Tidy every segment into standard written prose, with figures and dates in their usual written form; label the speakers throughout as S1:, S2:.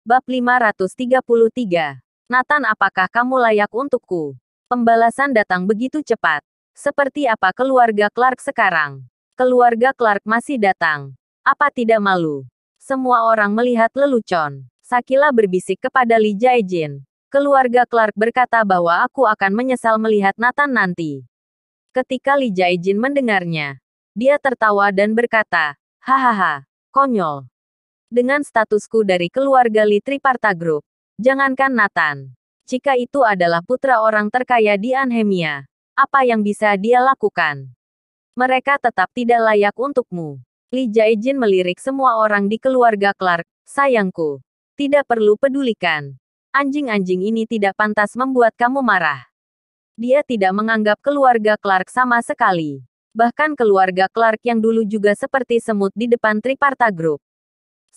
S1: Bab 533. Nathan, apakah kamu layak untukku? Pembalasan datang begitu cepat. Seperti apa keluarga Clark sekarang? Keluarga Clark masih datang. Apa tidak malu? Semua orang melihat lelucon. Sakila berbisik kepada Li Jaejin. Keluarga Clark berkata bahwa aku akan menyesal melihat Nathan nanti. Ketika Li Jaejin mendengarnya, dia tertawa dan berkata, hahaha, konyol. Dengan statusku dari keluarga Li Triparta Group, jangankan Nathan. Jika itu adalah putra orang terkaya di Anhemia, apa yang bisa dia lakukan? Mereka tetap tidak layak untukmu. Li Jaejin melirik semua orang di keluarga Clark. Sayangku, tidak perlu pedulikan. Anjing-anjing ini tidak pantas membuat kamu marah. Dia tidak menganggap keluarga Clark sama sekali. Bahkan keluarga Clark yang dulu juga seperti semut di depan Triparta Group.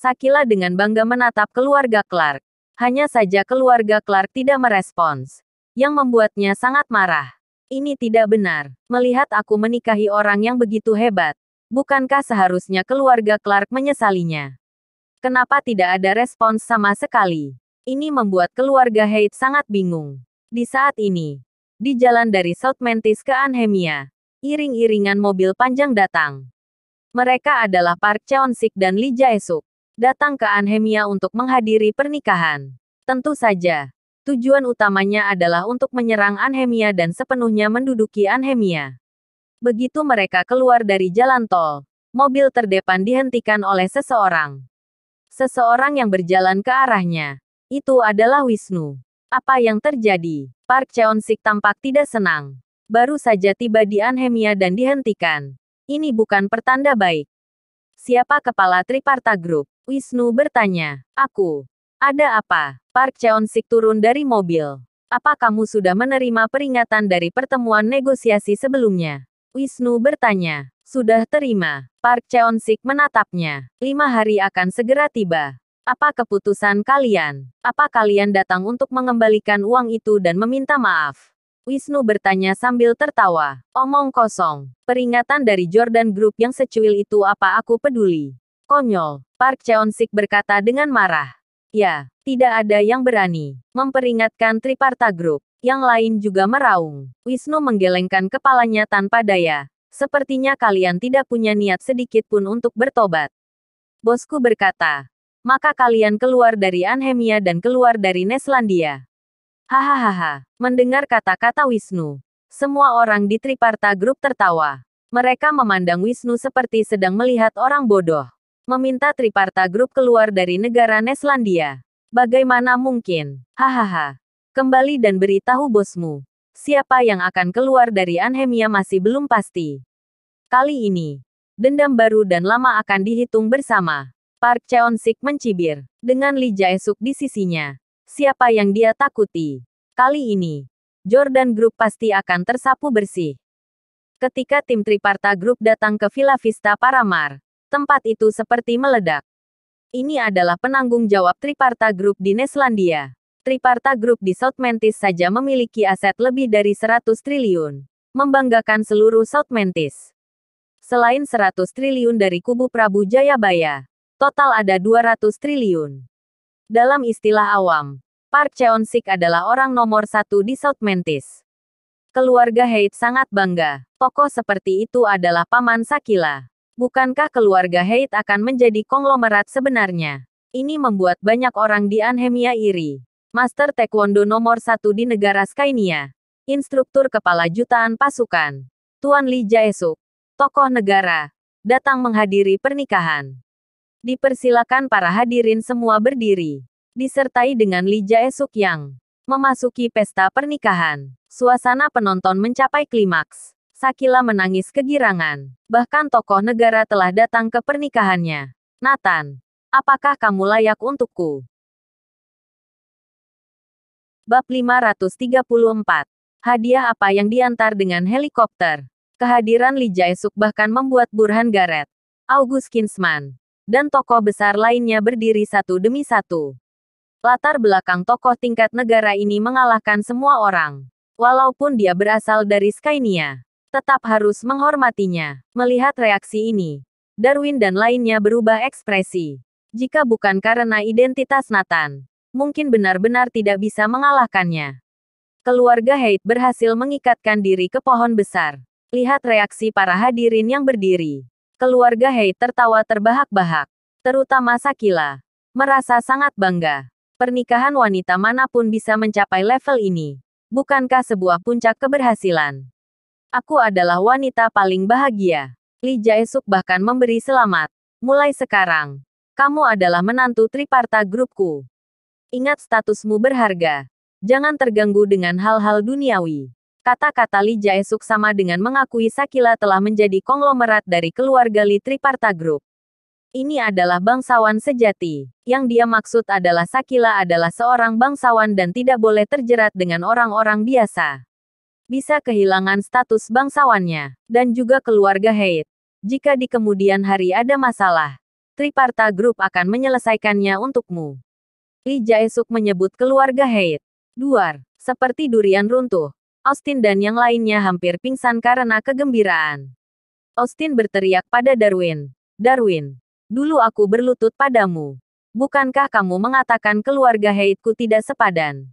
S1: Sakila dengan bangga menatap keluarga Clark. Hanya saja keluarga Clark tidak merespons, yang membuatnya sangat marah. Ini tidak benar. Melihat aku menikahi orang yang begitu hebat, bukankah seharusnya keluarga Clark menyesalinya? Kenapa tidak ada respons sama sekali? Ini membuat keluarga Haidt sangat bingung. Di saat ini, di jalan dari South Mantis ke Anhemia, iring-iringan mobil panjang datang. Mereka adalah Park Cheon-sik dan Lee Jae-suk. Datang ke Anhemia untuk menghadiri pernikahan. Tentu saja, tujuan utamanya adalah untuk menyerang Anhemia dan sepenuhnya menduduki Anhemia. Begitu mereka keluar dari jalan tol, mobil terdepan dihentikan oleh seseorang. Seseorang yang berjalan ke arahnya. Itu adalah Wisnu. Apa yang terjadi? Park Cheon-sik tampak tidak senang. Baru saja tiba di Anhemia dan dihentikan. Ini bukan pertanda baik. Siapa kepala Triparta Group? Wisnu bertanya. Aku. Ada apa? Park Cheon-sik turun dari mobil. Apa kamu sudah menerima peringatan dari pertemuan negosiasi sebelumnya? Wisnu bertanya. Sudah terima. Park Cheon-sik menatapnya. 5 hari akan segera tiba. Apa keputusan kalian? Apa kalian datang untuk mengembalikan uang itu dan meminta maaf? Wisnu bertanya sambil tertawa. Omong kosong. Peringatan dari Jordan Group yang secuil itu apa aku peduli? Konyol. Park Cheon-sik berkata dengan marah. Ya, tidak ada yang berani memperingatkan Triparta Group. Yang lain juga meraung. Wisnu menggelengkan kepalanya tanpa daya. Sepertinya kalian tidak punya niat sedikit pun untuk bertobat. Bosku berkata. Maka kalian keluar dari Anhemia dan keluar dari Neslandia. Hahaha. Mendengar kata-kata Wisnu, semua orang di Triparta Group tertawa. Mereka memandang Wisnu seperti sedang melihat orang bodoh. Meminta Triparta Group keluar dari negara Neslandia. Bagaimana mungkin? Hahaha. Kembali dan beritahu bosmu. Siapa yang akan keluar dari Anhemia masih belum pasti. Kali ini, dendam baru dan lama akan dihitung bersama. Park Cheon-sik mencibir. Dengan Lee Jae-suk di sisinya. Siapa yang dia takuti? Kali ini, Jordan Group pasti akan tersapu bersih. Ketika tim Triparta Group datang ke Villa Vista Paramar, tempat itu seperti meledak. Ini adalah penanggung jawab Triparta Group di Neslandia. Triparta Group di South Mantis saja memiliki aset lebih dari 100 triliun. Membanggakan seluruh South Mantis. Selain 100 triliun dari kubu Prabu Jayabaya, total ada 200 triliun. Dalam istilah awam, Park Cheon-sik adalah orang nomor 1 di South Mantis. Keluarga Haidt sangat bangga. Tokoh seperti itu adalah paman Sakila. Bukankah keluarga Haidt akan menjadi konglomerat sebenarnya? Ini membuat banyak orang di Anhemia iri. Master Taekwondo nomor 1 di negara Skynia. Instruktur kepala jutaan pasukan. Tuan Lee Jae-suk. Tokoh negara. Datang menghadiri pernikahan. Dipersilakan para hadirin semua berdiri. Disertai dengan Lee Jae-suk yang memasuki pesta pernikahan. Suasana penonton mencapai klimaks. Sakila menangis kegirangan. Bahkan tokoh negara telah datang ke pernikahannya. Nathan, apakah kamu layak untukku? Bab 534. Hadiah apa yang diantar dengan helikopter? Kehadiran Lee Jae-suk bahkan membuat Burhan Gareth, August Kinsman, dan tokoh besar lainnya berdiri satu demi satu. Latar belakang tokoh tingkat negara ini mengalahkan semua orang. Walaupun dia berasal dari Skynia, tetap harus menghormatinya. Melihat reaksi ini, Darwin dan lainnya berubah ekspresi. Jika bukan karena identitas Nathan, mungkin benar-benar tidak bisa mengalahkannya. Keluarga Haidt berhasil mengikatkan diri ke pohon besar. Lihat reaksi para hadirin yang berdiri. Keluarga Haidt tertawa terbahak-bahak. Terutama Sakila. Merasa sangat bangga. Pernikahan wanita manapun bisa mencapai level ini. Bukankah sebuah puncak keberhasilan? Aku adalah wanita paling bahagia. Lee Jae-suk bahkan memberi selamat. Mulai sekarang, kamu adalah menantu Triparta grupku. Ingat statusmu berharga. Jangan terganggu dengan hal-hal duniawi. Kata-kata Lee Jae-suk sama dengan mengakui Sakila telah menjadi konglomerat dari keluarga Lee Triparta Group. Ini adalah bangsawan sejati. Yang dia maksud adalah Sakila adalah seorang bangsawan dan tidak boleh terjerat dengan orang-orang biasa. Bisa kehilangan status bangsawannya, dan juga keluarga Haidt. Jika di kemudian hari ada masalah, Triparta Group akan menyelesaikannya untukmu. Lee Jae-suk menyebut keluarga Haidt. Duar, seperti durian runtuh. Austin dan yang lainnya hampir pingsan karena kegembiraan. Austin berteriak pada Darwin. Darwin, dulu aku berlutut padamu. Bukankah kamu mengatakan keluarga Haidtku tidak sepadan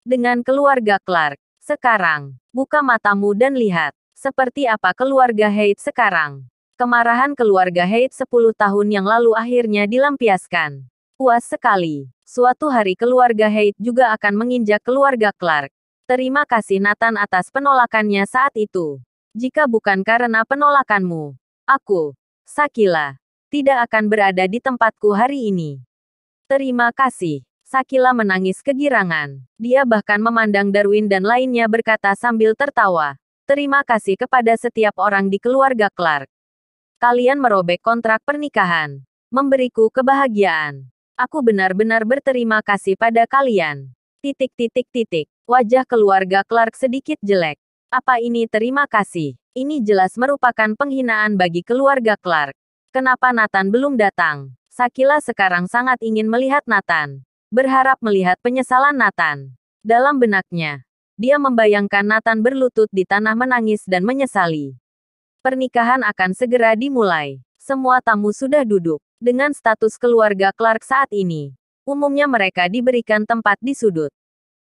S1: dengan keluarga Clark? Sekarang, buka matamu dan lihat, seperti apa keluarga Haidt sekarang. Kemarahan keluarga Haidt 10 tahun yang lalu akhirnya dilampiaskan. Puas sekali. Suatu hari keluarga Haidt juga akan menginjak keluarga Clark. Terima kasih Nathan atas penolakannya saat itu. Jika bukan karena penolakanmu, aku, Sakila, tidak akan berada di tempatku hari ini. Terima kasih. Sakila menangis kegirangan. Dia bahkan memandang Darwin dan lainnya berkata sambil tertawa. Terima kasih kepada setiap orang di keluarga Clark. Kalian merobek kontrak pernikahan. Memberiku kebahagiaan. Aku benar-benar berterima kasih pada kalian. Wajah keluarga Clark sedikit jelek. Apa ini terima kasih? Ini jelas merupakan penghinaan bagi keluarga Clark. Kenapa Nathan belum datang? Sakila sekarang sangat ingin melihat Nathan. Berharap melihat penyesalan Nathan. Dalam benaknya, dia membayangkan Nathan berlutut di tanah menangis dan menyesali. Pernikahan akan segera dimulai. Semua tamu sudah duduk. Dengan status keluarga Clark saat ini, umumnya mereka diberikan tempat di sudut.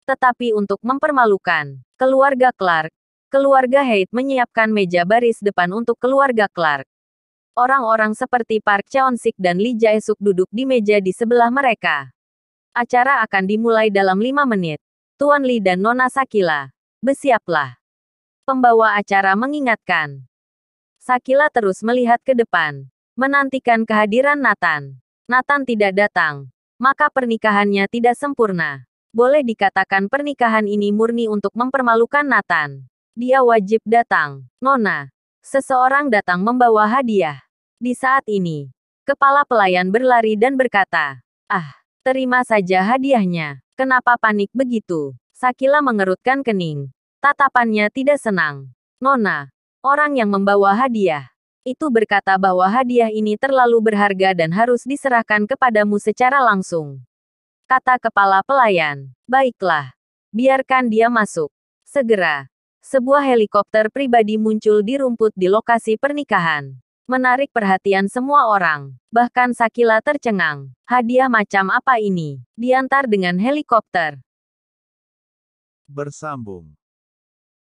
S1: Tetapi untuk mempermalukan keluarga Clark, keluarga Haidt menyiapkan meja baris depan untuk keluarga Clark. Orang-orang seperti Park Cheon-sik dan Lee Jae-suk duduk di meja di sebelah mereka. Acara akan dimulai dalam 5 menit. Tuan Lee dan Nona Sakila, bersiaplah. Pembawa acara mengingatkan. Sakila terus melihat ke depan, menantikan kehadiran Nathan. Nathan tidak datang, maka pernikahannya tidak sempurna. Boleh dikatakan pernikahan ini murni untuk mempermalukan Nathan. Dia wajib datang. Nona, seseorang datang membawa hadiah. Di saat ini, kepala pelayan berlari dan berkata, "Ah, terima saja hadiahnya. Kenapa panik begitu?" Sakila mengerutkan kening. Tatapannya tidak senang. Nona, orang yang membawa hadiah itu berkata bahwa hadiah ini terlalu berharga dan harus diserahkan kepadamu secara langsung. Kata kepala pelayan, "Baiklah, biarkan dia masuk." Segera, sebuah helikopter pribadi muncul di rumput di lokasi pernikahan. Menarik perhatian semua orang. Bahkan Sakila tercengang. Hadiah macam apa ini? Diantar dengan helikopter.
S2: Bersambung.